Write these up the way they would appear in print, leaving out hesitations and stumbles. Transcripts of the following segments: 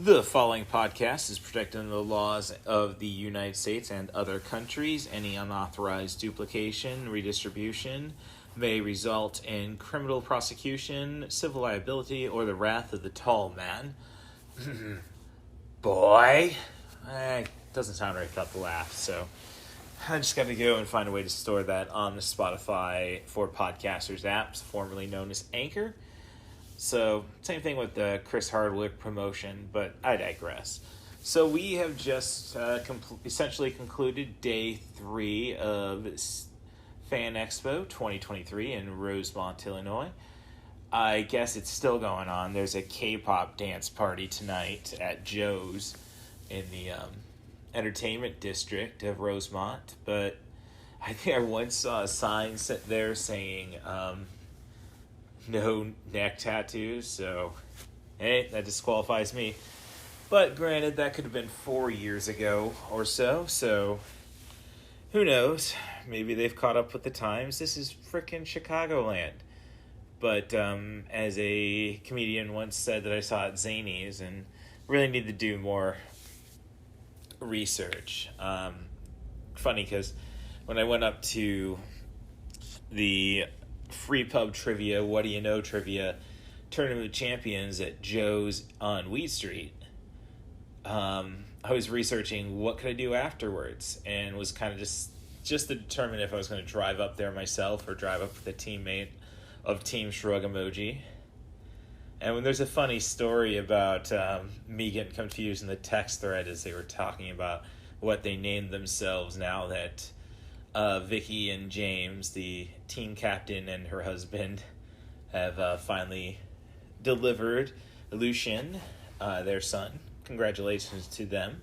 The following podcast is protected under the laws of the United States and other countries. Any unauthorized duplication, redistribution may result in criminal prosecution, civil liability, or the wrath of the tall man. Boy. Doesn't sound right without the laugh, so I just got to go and find a way to store that on the Spotify for Podcasters apps, formerly known as Anchor. So, same thing with the Chris Hardwick promotion, but I digress. So, we have just essentially concluded day 3 of Fan Expo 2023 in Rosemont, Illinois. I guess it's still going on. There's a K-pop dance party tonight at Joe's in the entertainment district of Rosemont, but I think I once saw a sign set there saying, no neck tattoos, so hey, that disqualifies me. But granted, that could have been 4 years ago or so who knows? Maybe they've caught up with the times. This is frickin' Chicagoland. But as a comedian once said that I saw at Zany's, and really need to do more research. Funny, because when I went up to the free pub trivia, what do you know trivia tournament of champions at Joe's on Wheat Street, I was researching what could I do afterwards, and was kind of just to determine if I was going to drive up there myself or drive up with a teammate of Team Shrug Emoji. And when there's a funny story about me getting confused in the text thread as they were talking about what they named themselves now that Vicky and James, the team captain and her husband, have finally delivered Lucian, their son. Congratulations to them.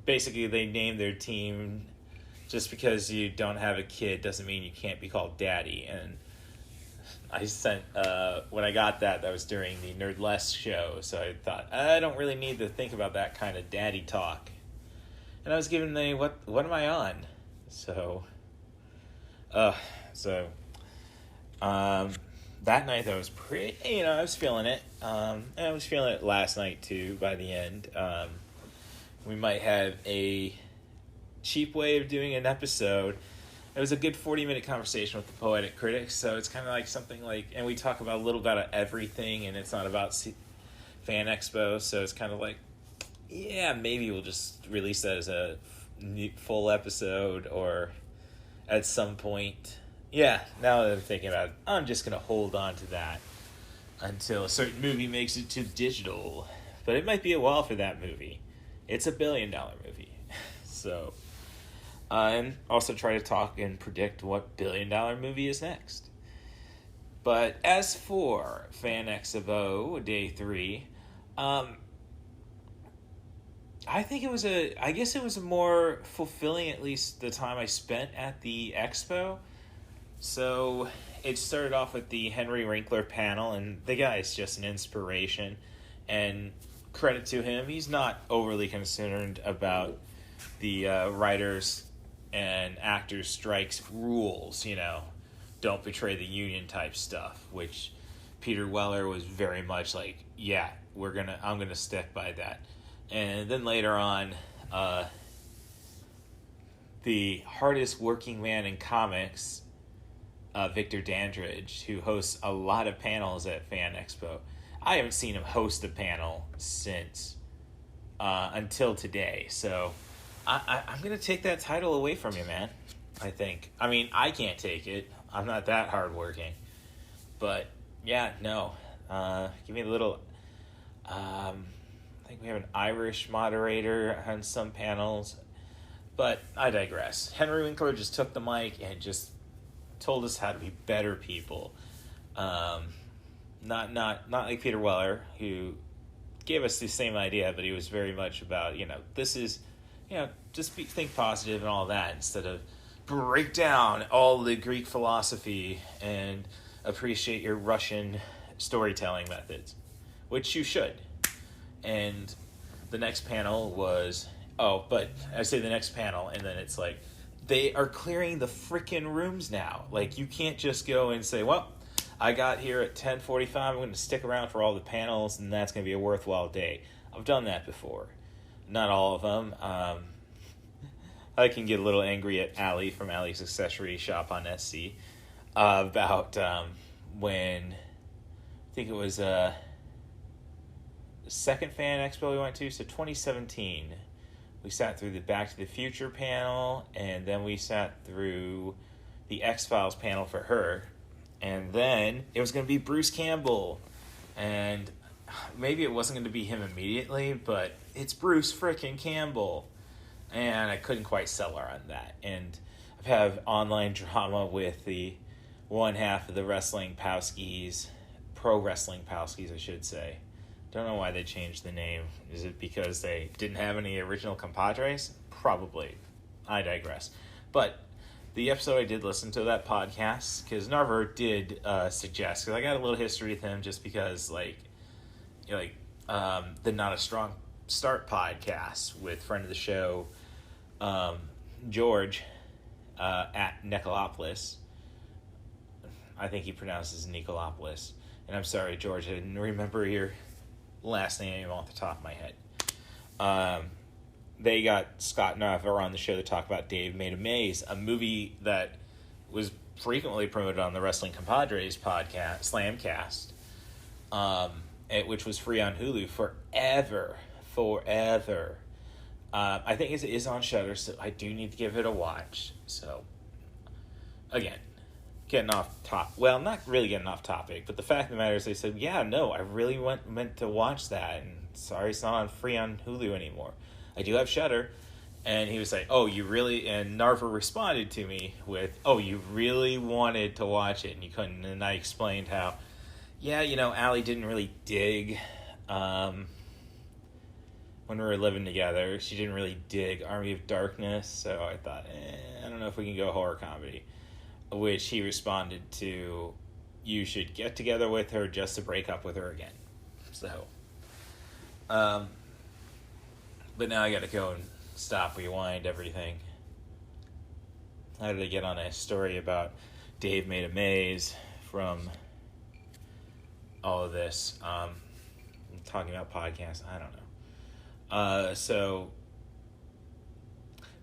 Basically, they named their team just because you don't have a kid doesn't mean you can't be called daddy. And I sent, when I got that was during the Nerd Less show, so I thought, I don't really need to think about that kind of daddy talk. And I was given what am I on? So, that night I was pretty, I was feeling it. And I was feeling it last night too, by the end. We might have a cheap way of doing an episode. It was a good 40-minute conversation with the Poetic Critics, so it's kind of like something like, and we talk about a little bit of everything, and it's not about Fan Expo, so it's kind of like, yeah, maybe we'll just release that as a full episode, or at some point. Yeah, now that I'm thinking about it, I'm just going to hold on to that until a certain movie makes it to digital. But it might be a while for that movie. It's $1 billion movie. So, and also try to talk and predict what $1 billion movie is next. But as for Fan Expo Day 3, I think I guess it was a more fulfilling, at least the time I spent at the expo. So it started off with the Henry Winkler panel, and the guy is just an inspiration. And credit to him, he's not overly concerned about the writers and actors strikes rules, don't betray the union type stuff, which Peter Weller was very much like, yeah, I'm gonna stick by that. And then later on, the hardest working man in comics, Victor Dandridge, who hosts a lot of panels at Fan Expo. I haven't seen him host a panel since until today. So I'm going to take that title away from you, man, I think. I mean, I can't take it. I'm not that hardworking. But, yeah, no. Give me a little... I think we have an Irish moderator on some panels, but I digress. Henry Winkler just took the mic and just told us how to be better people. Not like Peter Weller, who gave us the same idea, but he was very much about, this is, just think positive and all that, instead of break down all the Greek philosophy and appreciate your Russian storytelling methods, which you should. And the next panel was, but I say the next panel, and then it's like, they are clearing the frickin' rooms now. Like, you can't just go and say, well, I got here at 10:45. I'm going to stick around for all the panels, and that's going to be a worthwhile day. I've done that before. Not all of them. I can get a little angry at Allie from Allie's Accessory Shop on SC about when I think it was the second Fan Expo we went to, so 2017. We sat through the Back to the Future panel, and then we sat through the X-Files panel for her. And then it was going to be Bruce Campbell. And maybe it wasn't going to be him immediately, but it's Bruce frickin' Campbell. And I couldn't quite sell her on that. And I've had online drama with the one half of the Wrestling Powskis, Pro Wrestling Powskis, I should say. Don't know why they changed the name. Is it because they didn't have any original compadres? Probably. I digress. But the episode I did listen to that podcast, because Narver did suggest, because I got a little history with him just because, the Not a Strong Start podcast with friend of the show, George, at Nicolopoulos. I think he pronounces Nicolopoulos. And I'm sorry, George, I didn't remember your last name off the top of my head. They got Scott Narver on the show to talk about Dave Made a Maze, a movie that was frequently promoted on the Wrestling Compadres podcast, Slamcast, which was free on Hulu forever. I think it is on Shudder, so I do need to give it a watch. So, again, getting off not really getting off topic, but the fact of the matter is they said, yeah, no, I really meant to watch that, and sorry it's not free on Hulu anymore. I do have Shudder. And he was like, oh, you really, and Narver responded to me with, oh, you really wanted to watch it and you couldn't. And I explained how, yeah, Allie didn't really dig, when we were living together, she didn't really dig Army of Darkness. So I thought, I don't know if we can go horror comedy. Which he responded to, you should get together with her just to break up with her again. So, but now I got to go and stop, rewind everything. How did I get on a story about Dave Made a Maze from all of this? I'm talking about podcasts. I don't know.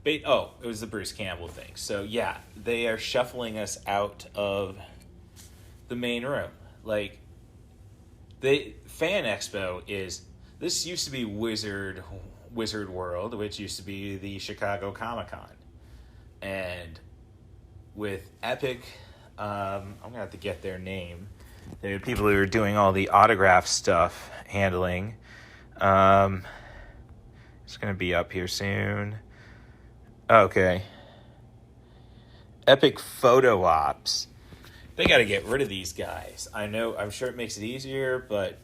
It was the Bruce Campbell thing. So yeah, they are shuffling us out of the main room. Like, the Fan Expo this used to be Wizard World, which used to be the Chicago Comic-Con. And with Epic, I'm going to have to get their name. The people who are doing all the autograph stuff, handling. It's going to be up here soon. Okay. Epic Photo Ops. They got to get rid of these guys. I'm sure it makes it easier, but,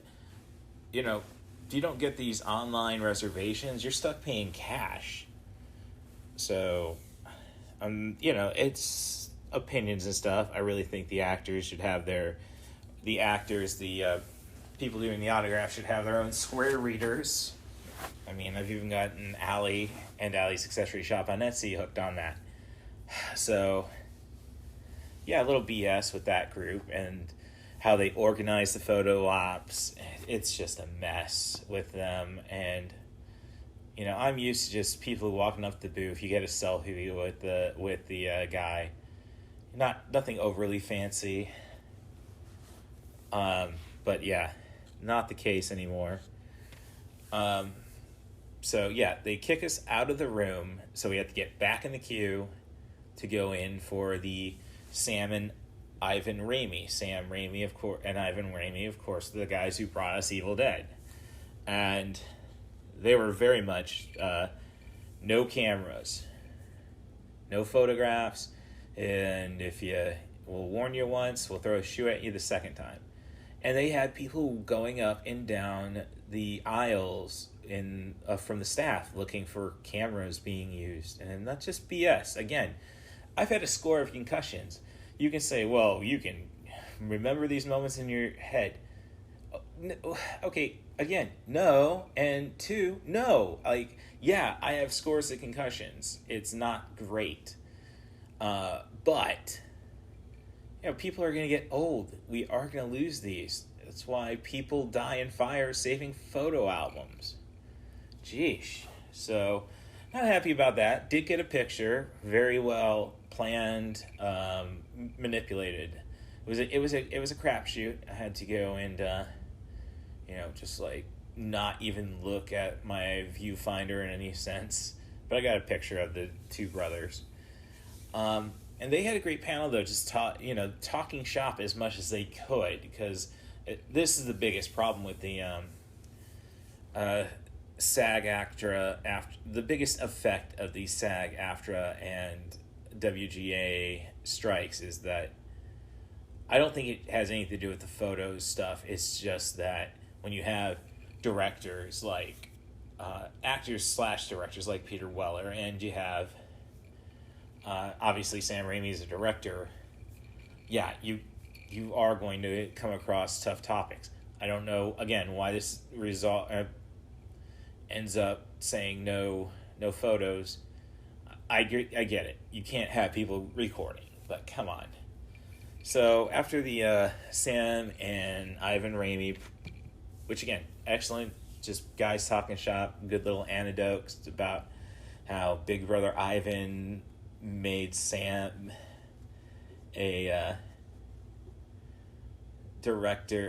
if you don't get these online reservations, you're stuck paying cash. So, it's opinions and stuff. I really think the actors should have the people doing the autograph should have their own square readers. I mean, I've even gotten Allie and Allie's Accessory Shop on Etsy hooked on that. So, yeah, a little BS with that group and how they organize the photo ops. It's just a mess with them. And, I'm used to just people walking up the booth. You get a selfie with the guy. Nothing overly fancy. But yeah, not the case anymore. So yeah, they kick us out of the room, so we have to get back in the queue to go in for the Sam and Ivan Raimi. Sam Raimi, of course, and Ivan Raimi, of course, the guys who brought us Evil Dead. And they were very much no cameras, no photographs, and we'll warn you once, we'll throw a shoe at you the second time. And they had people going up and down the aisles from the staff looking for cameras being used. And that's just BS. Again, I've had a score of concussions. You can say, well, you can remember these moments in your head. Okay, again, no. And two, no. Yeah, I have scores of concussions. It's not great. But, people are going to get old. We are going to lose these. That's why people die in fires saving photo albums. Jeesh. So, not happy about that. Did get a picture. Very well planned, manipulated. It was a crapshoot. I had to go and just like not even look at my viewfinder in any sense. But I got a picture of the two brothers. And they had a great panel though, just talking shop as much as they could, because this is the biggest problem with the SAG-AFTRA, the biggest effect of the SAG-AFTRA and WGA strikes is that I don't think it has anything to do with the photos stuff. It's just that when you have directors like actors/directors like Peter Weller, and you have obviously Sam Raimi is a director, you are going to come across tough topics. I don't know, again, why this result ends up saying no photos. I get it. You can't have people recording, but come on. So after the Sam and Ivan Raimi, which again, excellent, just guys talking shop, good little anecdotes about how Big Brother Ivan made Sam a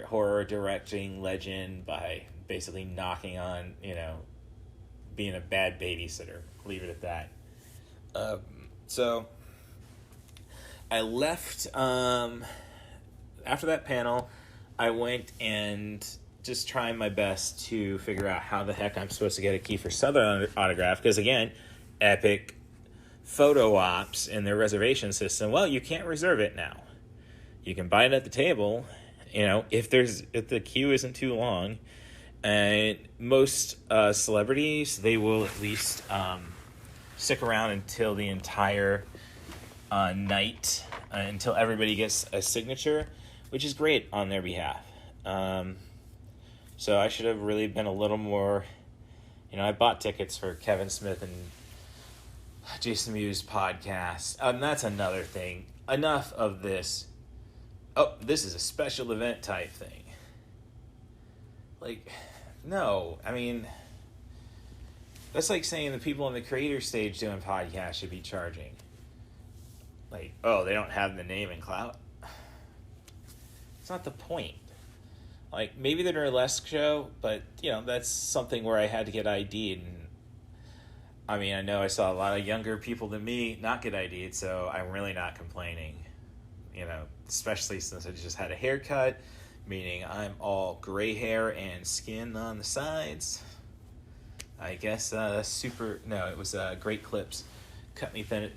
horror directing legend by basically knocking on, being a bad babysitter. Leave it at that. So I left, after that panel, I went and just trying my best to figure out how the heck I'm supposed to get a Kiefer Sutherland autograph, because again, Epic photo ops in their reservation system, well, you can't reserve it now. You can buy it at the table, if the queue isn't too long. And most celebrities, they will at least stick around until the entire night, until everybody gets a signature, which is great on their behalf. So I should have really been a little more, I bought tickets for Kevin Smith and Jason Mewes podcast. That's another thing. Enough of this. Oh, this is a special event type thing. Like, no. I mean, that's like saying the people on the creator stage doing podcasts should be charging. Like, oh, they don't have the name and clout. It's not the point. Like, maybe the Burlesque show, but, that's something where I had to get ID'd. And, I mean, I know I saw a lot of younger people than me not get ID'd, so I'm really not complaining. Especially since I just had a haircut, meaning I'm all gray hair and skin on the sides. I guess it was Great Clips. Cut me thin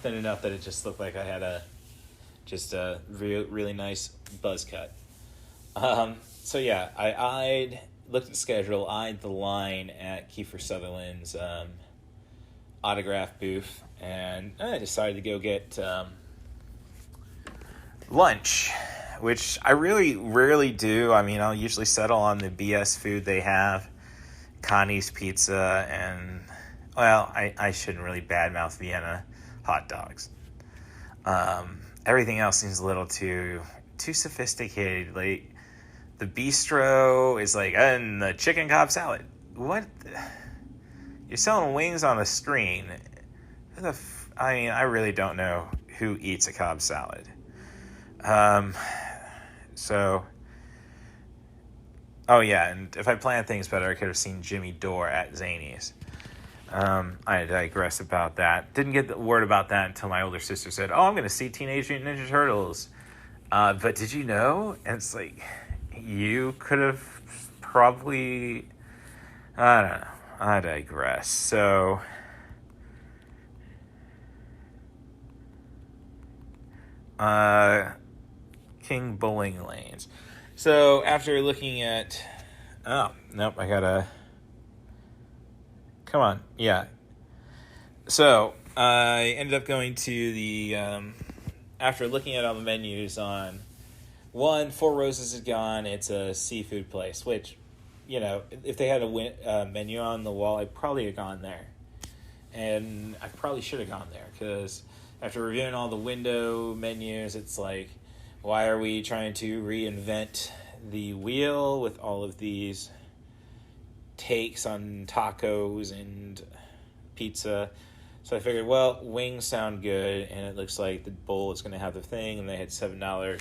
enough that it just looked like I had a really nice buzz cut. So yeah, I looked at the schedule, eyed the line at Kiefer Sutherland's autograph booth, and I decided to go get lunch, which I really rarely do. I mean, I'll usually settle on the BS food they have, Connie's Pizza, and, well, I shouldn't really badmouth Vienna hot dogs. Everything else seems a little too sophisticated. Like, the bistro is like, and the chicken Cobb salad. What? You're selling wings on the screen. I really don't know who eats a Cobb salad. Oh yeah, and if I planned things better, I could have seen Jimmy Dore at Zany's. I digress about that. Didn't get the word about that until my older sister said, "Oh, I'm going to see Teenage Mutant Ninja Turtles." But did you know? And it's like, you could have probably, I don't know. I digress. So, King Bowling Lanes. So after looking at, oh, nope, I gotta, come on, yeah. So I ended up going to the, after looking at all the menus on, Four Roses is gone. It's a seafood place, which, if they had a menu on the wall, I'd probably have gone there. And I probably should have gone there, because after reviewing all the window menus, it's like, why are we trying to reinvent the wheel with all of these takes on tacos and pizza? So I figured, well, wings sound good, and it looks like the bowl is going to have the thing, and they had $7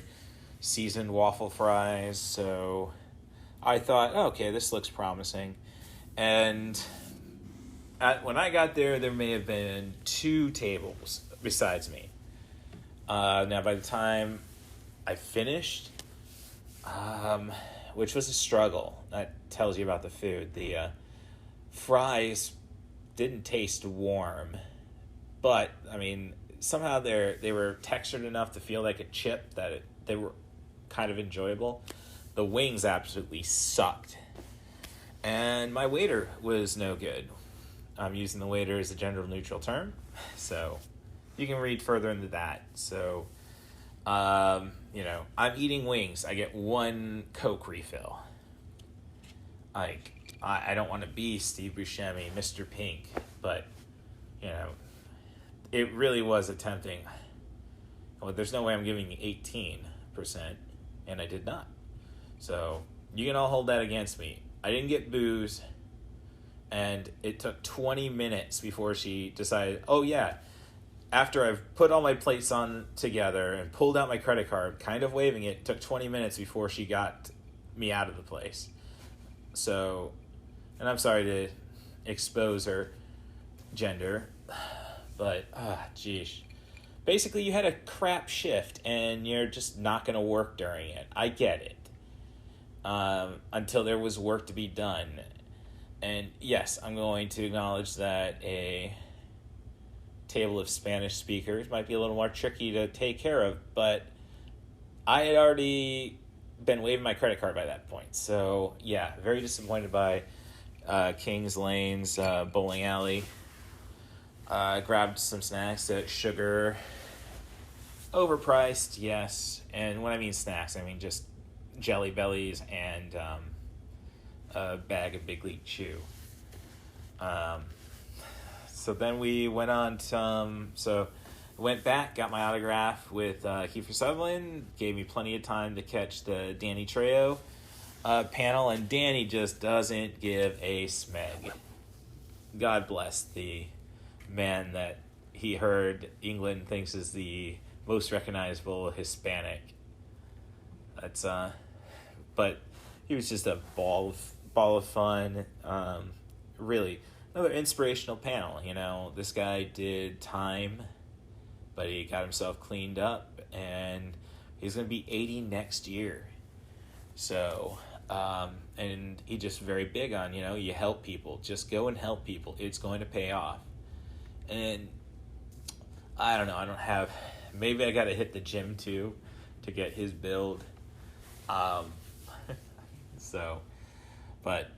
seasoned waffle fries, so I thought, oh, okay, this looks promising. And when I got there may have been 2 tables besides me. Now, by the time I finished, which was a struggle, that tells you about the food. The fries didn't taste warm, but I mean, somehow they were textured enough to feel like a chip that they were kind of enjoyable. The wings absolutely sucked, and my waiter was no good. I'm using the waiter as a gender neutral term, so you can read further into that. So, I'm eating wings. I get 1 Coke refill. Like, I don't want to be Steve Buscemi, Mr. Pink, but, it really was tempting. Well, there's no way I'm giving 18%, and I did not. So, you can all hold that against me. I didn't get booze, and it took 20 minutes before she decided, oh yeah, after I've put all my plates on together and pulled out my credit card, kind of waving it, took 20 minutes before she got me out of the place. So, and I'm sorry to expose her gender, but, geesh. Basically, you had a crap shift, and you're just not going to work during it. I get it. Until there was work to be done. And yes, I'm going to acknowledge that a table of Spanish speakers might be a little more tricky to take care of, but I had already been waving my credit card by that point. So yeah, very disappointed by Kings Lane's bowling alley. Grabbed some snacks at Sugar. Overpriced, yes. And when I mean snacks, I mean just Jelly Bellies and a bag of Big League Chew. So then we went on to, went back, got my autograph with Kiefer Sutherland, gave me plenty of time to catch the Danny Trejo panel, and Danny just doesn't give a smeg. God bless the man that he heard England thinks is the most recognizable Hispanic. That's but he was just a ball of fun. Really, another inspirational panel. This guy did time, but he got himself cleaned up, and he's going to be 80 next year. So, and he just very big on, you help people. Just go and help people. It's going to pay off. And I don't know. Maybe I got to hit the gym too to get his build. But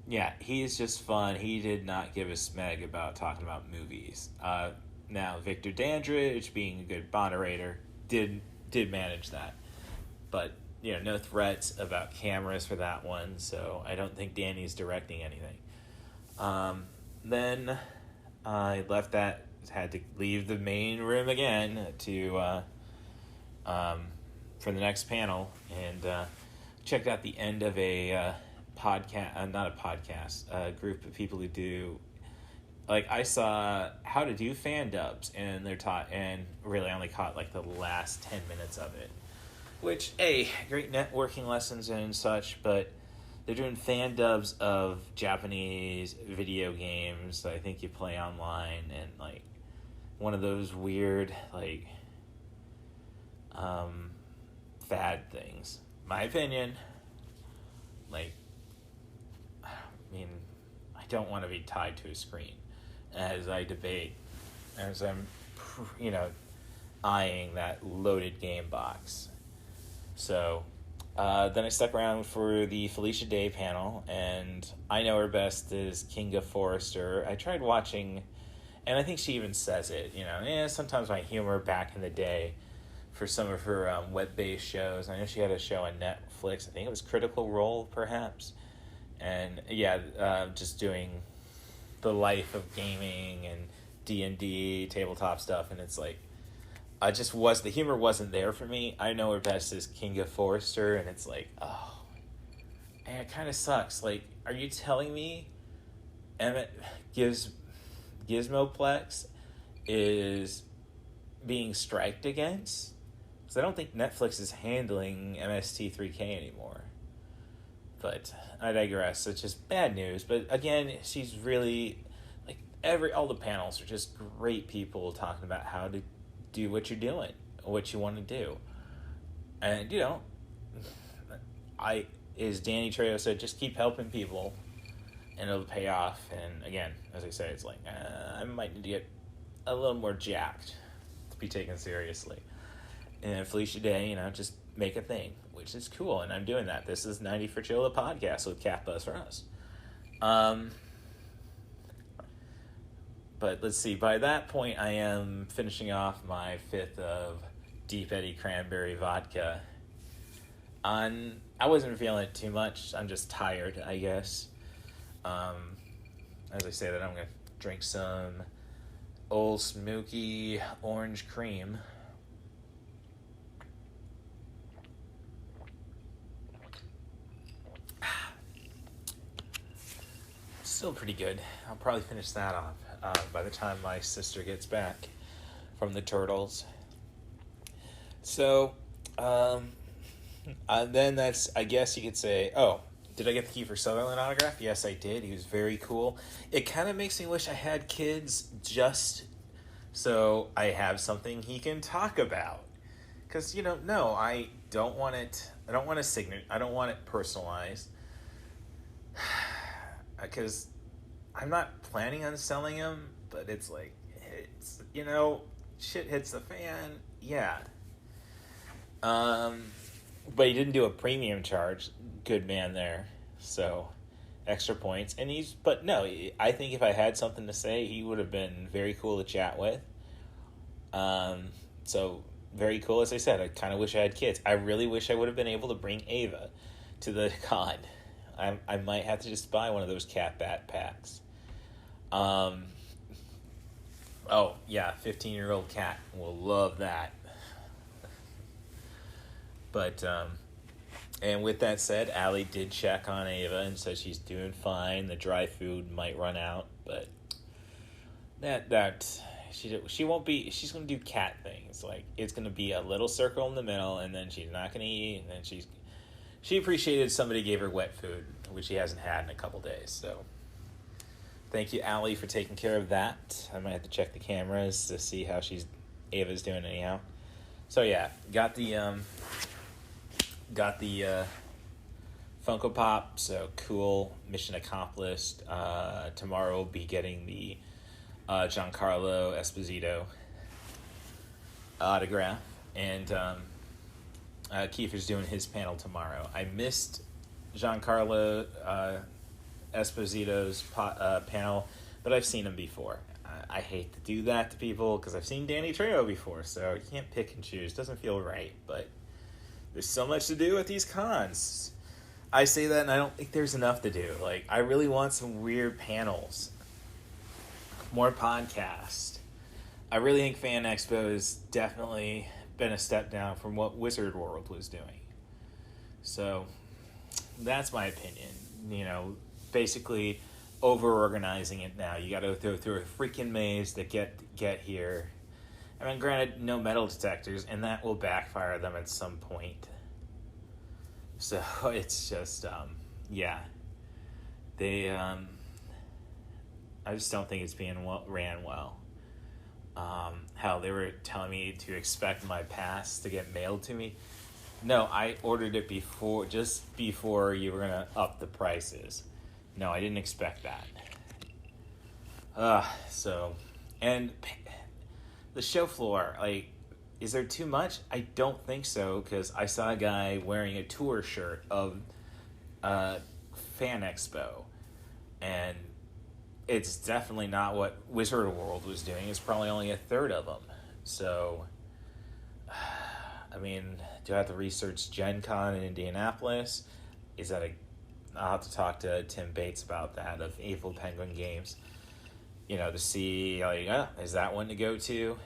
yeah, he's just fun. He did not give a smeg about talking about movies. Now, Victor Dandridge, being a good moderator, did manage that. But, no threats about cameras for that one, so I don't think Danny's directing anything. Then I left that, had to leave the main room again to for the next panel, and checked out the end of a podcast, not a podcast, a group of people who do, I saw how to do fan dubs, and they're taught, and really I only caught the last 10 minutes of it, which, great networking lessons and such, but they're doing fan dubs of Japanese video games that I think you play online, and one of those weird fad things. My opinion, I don't want to be tied to a screen as I debate, as I'm, eyeing that loaded game box. So, then I stuck around for the Felicia Day panel, and I know her best as Kinga Forrester. I tried watching, and I think she even says it, sometimes my humor back in the day for some of her web-based shows. I know she had a show on Netflix. I think it was Critical Role, perhaps. And, just doing the life of gaming and D&D, tabletop stuff, and it's the humor wasn't there for me. I know her best as Kinga Forrester, and it's like, oh, and it kind of sucks. Like, are you telling me Emmett Gizmoplex is being striked against? Because I don't think Netflix is handling MST3K anymore. But I digress. It's just bad news. But again, she's really, like, all the panels are just great people talking about how to do what you're doing, what you want to do. And, as Danny Trejo said, just keep helping people and it'll pay off. And again, as I say, it's like, I might need to get a little more jacked to be taken seriously. And Felicia Day, just make a thing, which is cool, and I'm doing that. This is 90 for Chill, the podcast with CatBusRuss. But let's see, by that point, I am finishing off my 5th of Deep Eddy Cranberry Vodka. I wasn't feeling it too much. I'm just tired, I guess. As I say that, I'm going to drink some Old Smoky Orange Cream. Still pretty good. I'll probably finish that off by the time my sister gets back from the Turtles. So, then that's, I guess you could say, oh, did I get the Kiefer Sutherland autograph? Yes, I did. He was very cool. It kind of makes me wish I had kids just so I have something he can talk about. Because, no, I don't want it. I don't want a signature. I don't want it personalized. Because I'm not planning on selling him, but it's like, shit hits the fan. Yeah. But he didn't do a premium charge. Good man there. So, extra points. But no, I think if I had something to say, he would have been very cool to chat with. So, very cool. As I said, I kind of wish I had kids. I really wish I would have been able to bring Ava to the con. I might have to just buy one of those cat bat packs. Oh, yeah, 15-year-old cat will love that. But, and with that said, Allie did check on Ava and said she's doing fine. The dry food might run out, but she won't be, she's going to do cat things. Like, it's going to be a little circle in the middle, and then she's not going to eat, and then she appreciated somebody gave her wet food, which she hasn't had in a couple days. So, thank you, Allie, for taking care of that. I might have to check the cameras to see how Ava's doing anyhow. So yeah, got the Funko Pop. So cool, mission accomplished. Tomorrow we'll be getting the Giancarlo Esposito autograph, and Kiefer's doing his panel tomorrow. I missed Giancarlo Esposito's panel, but I've seen him before. I hate to do that to people because I've seen Danny Trejo before, so you can't pick and choose. Doesn't feel right, but there's so much to do at these cons. I say that, and I don't think there's enough to do. Like, I really want some weird panels, more podcasts. I really think Fan Expo has definitely been a step down from what Wizard World was doing. So, that's my opinion. Basically over-organizing it now. You got to go through a freaking maze to get here. I mean, granted, no metal detectors, and that will backfire them at some point. So, it's just, yeah. They, I just don't think it's being ran well. Hell, they were telling me to expect my pass to get mailed to me. No, I ordered it just before you were going to up the prices. No, I didn't expect that. And the show floor, like, is there too much? I don't think so, because I saw a guy wearing a tour shirt of Fan Expo, and it's definitely not what Wizard World was doing. It's probably only a third of them. So, I mean, do I have to research Gen Con in Indianapolis? I'll have to talk to Tim Bates about that, of April Penguin Games, to see, like, is that one to go to?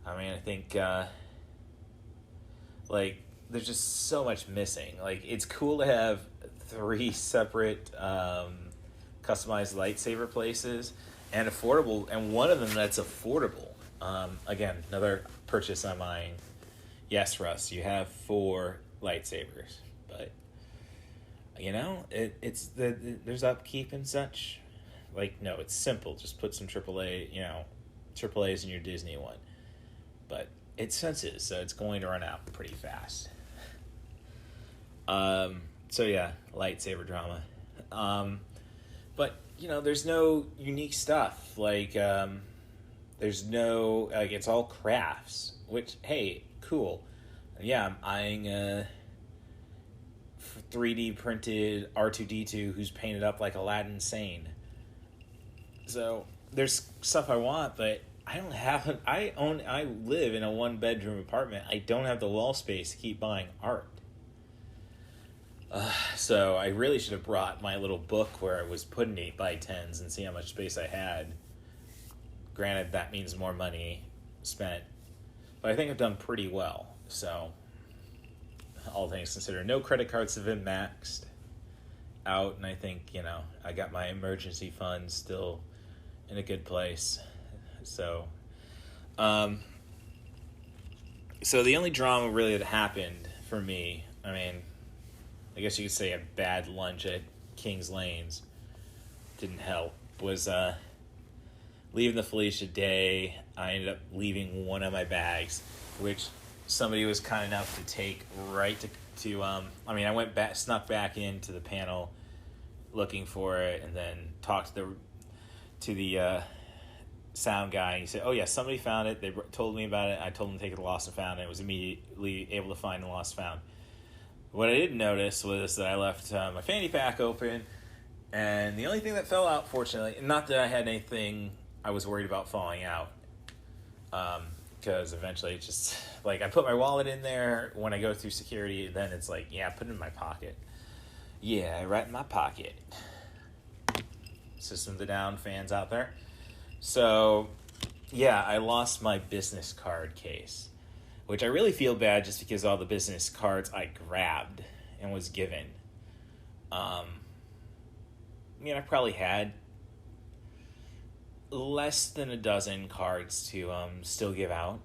I mean, I think, like, there's just so much missing. Like, it's cool to have 3 separate customized lightsaber places and affordable, and one of them that's affordable. Again, another purchase on mine. Yes, Russ, you have 4 lightsabers, but there's upkeep and such. Like, no, it's simple. Just put some AAAs in your Disney one. But it's sensitive, so it's going to run out pretty fast. So yeah, lightsaber drama. But there's no unique stuff. Like, there's no, like, it's all crafts. Which, hey, cool. Yeah, I'm eyeing a 3D printed R2D2 who's painted up like Aladdin Sane. So there's stuff I want, but I live in a 1-bedroom apartment. I don't have the wall space to keep buying art. So I really should have brought my little book where I was putting 8x10s and see how much space I had. Granted, that means more money spent, but I think I've done pretty well. So, all things considered, no credit cards have been maxed out, and I think, I got my emergency fund still in a good place. So, so the only drama really that happened for me, I mean, I guess you could say a bad lunch at King's Lanes didn't help, was leaving the Felicia Day. I ended up leaving one of my bags, which somebody was kind enough to take right to I went back, snuck back into the panel looking for it, and then talked to the sound guy, and he said, oh yeah, somebody found it. They told me about it. I told them to take it to Lost and Found, and I was immediately able to find the Lost and Found. What I didn't notice was that I left my fanny pack open, and the only thing that fell out, fortunately, not that I had anything I was worried about falling out, because eventually it's just, like, I put my wallet in there. When I go through security, then it's like, yeah, put it in my pocket. Yeah, right in my pocket. System of the Down fans out there. So, yeah, I lost my business card case, which I really feel bad just because all the business cards I grabbed and was given. I probably had less than a dozen cards to still give out,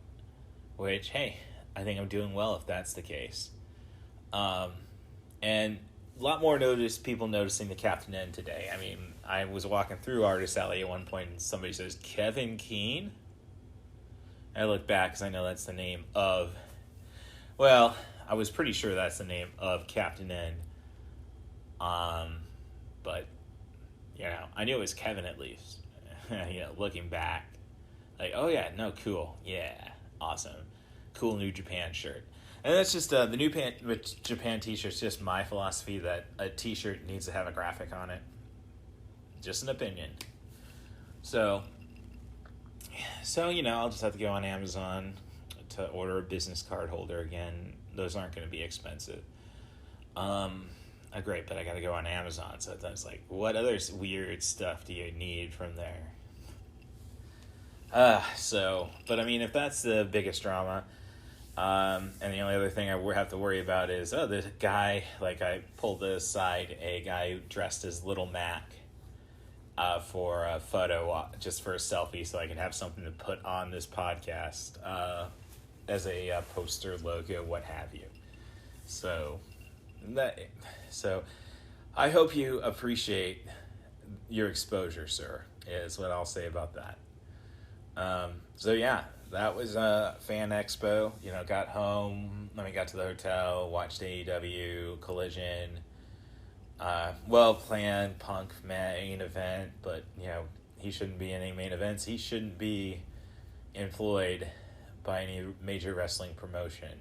which, hey, I think I'm doing well if that's the case. And a lot more people noticing the Captain N today. I mean, I was walking through Artist Alley at one point and somebody says, Kevin Keane? I look back because I know that's the name of, well, I was pretty sure that's the name of Captain N. But, I knew it was Kevin at least. Looking back. Like, oh yeah, no, cool. Yeah, awesome. Cool New Japan shirt. And that's just, the New Japan t-shirt's just my philosophy that a t-shirt needs to have a graphic on it. Just an opinion. So, I'll just have to go on Amazon to order a business card holder again. Those aren't going to be expensive. Great, but I got to go on Amazon. So it's like, what other weird stuff do you need from there? But I mean, if that's the biggest drama, and the only other thing I have to worry about is, the guy, like, I pulled aside a guy dressed as Little Mac, for a photo, just for a selfie, so I can have something to put on this podcast, as a poster, logo, what have you. So I hope you appreciate your exposure, sir, is what I'll say about that. So yeah, that was Fan Expo. Got home, got to the hotel, watched AEW, Collision, well-planned Punk main event, but, he shouldn't be in any main events. He shouldn't be employed by any major wrestling promotion.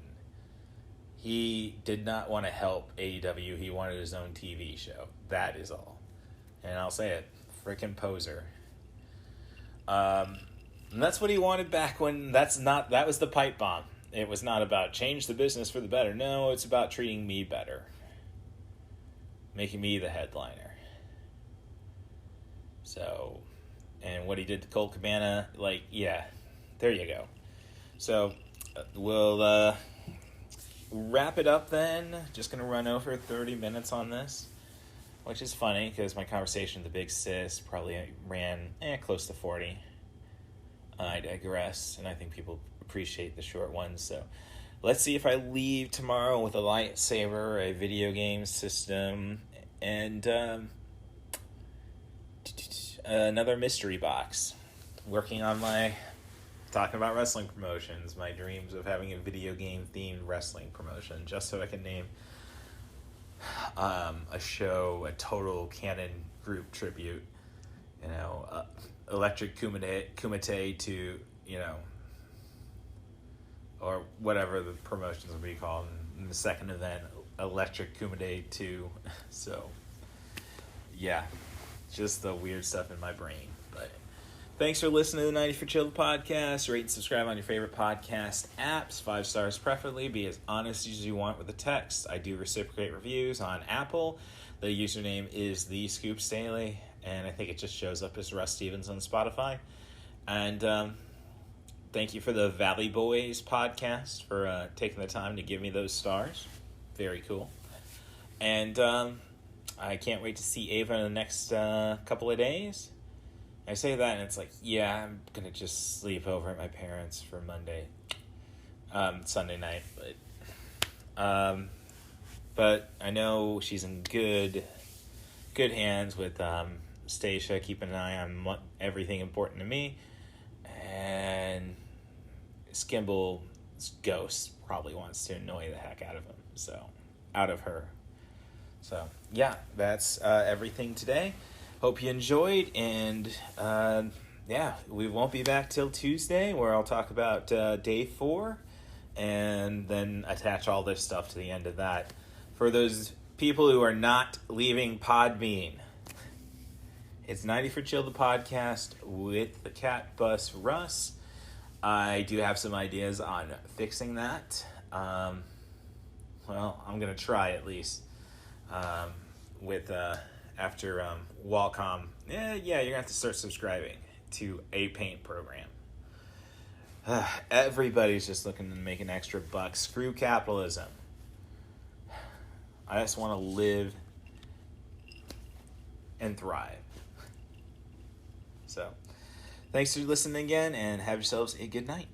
He did not want to help AEW. He wanted his own TV show. That is all. And I'll say it, frickin' poser. And that's what he wanted back when that was the pipe bomb. It was not about change the business for the better. No, it's about treating me better. Making me the headliner. So, and what he did to Colt Cabana, like, yeah, there you go. So we'll wrap it up then. Just going to run over 30 minutes on this, which is funny because my conversation with the big sis probably ran close to 40. I digress, and I think people appreciate the short ones. So let's see if I leave tomorrow with a lightsaber, a video game system, and another mystery box. Working on talking about wrestling promotions, my dreams of having a video game themed wrestling promotion, just so I can name a show a total canon group tribute, Electric Kumite to, or whatever the promotions will be called, and the second event, Electric Kumite 2. So yeah, just the weird stuff in my brain. But thanks for listening to the 90 for Chill podcast. Rate and subscribe on your favorite podcast apps. 5 stars preferably. Be as honest as you want with the text. I do reciprocate reviews on Apple. The username is The Scoops Daily, and I think it just shows up as Russ Stevens on Spotify. And thank you for the Valley Boys podcast for taking the time to give me those stars. Very cool. And I can't wait to see Ava in the next couple of days. I say that and it's like, yeah, I'm going to just sleep over at my parents for Sunday night. But I know she's in good hands with Stacia, keeping an eye on everything important to me. And Skimble's ghost probably wants to annoy the heck out of her. So, yeah, that's everything today. Hope you enjoyed, and we won't be back till Tuesday, where I'll talk about day 4, and then attach all this stuff to the end of that. For those people who are not leaving Podbean, it's 90 for Chill, the podcast with the CatBusRuss. I do have some ideas on fixing that. I'm going to try at least. After Wacom, you're going to have to start subscribing to a paint program. Everybody's just looking to make an extra buck. Screw capitalism. I just want to live and thrive. So, thanks for listening again, and have yourselves a good night.